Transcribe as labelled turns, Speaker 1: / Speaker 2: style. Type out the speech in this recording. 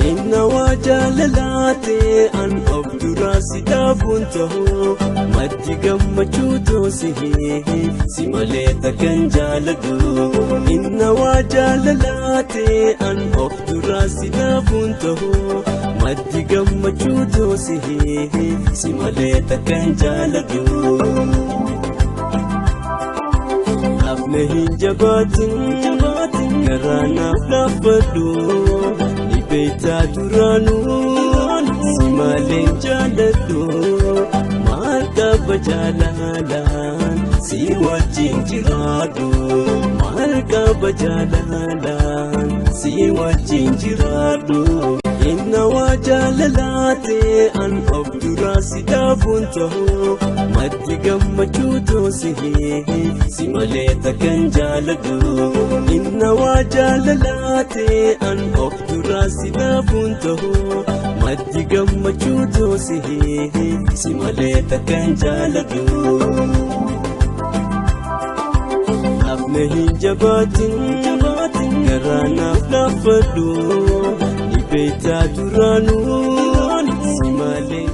Speaker 1: inna wajalalate an abdura sidabunto maddi gammachuu toosihi simaleta kan jaaladu inna wajalalate an abdura sidabunto maddi gammachuu toosihi simaleta kan jaaladu Afnehin jabatin garana lafadu Ibeta duranu simalen jaladu Malka bajalalan si wajin jiradu Malka bajalalan si wajin jiradu Inna wajalalate an abdura sidabunto maddi gammachuu toosihi simaleta kan jaaladu inna wajalalate an abdura sidabunto maddi gammachuu toosihi simaleta kan jaaladu Afnehin jabatin garanaaf lafadu Ibeta duranu simalen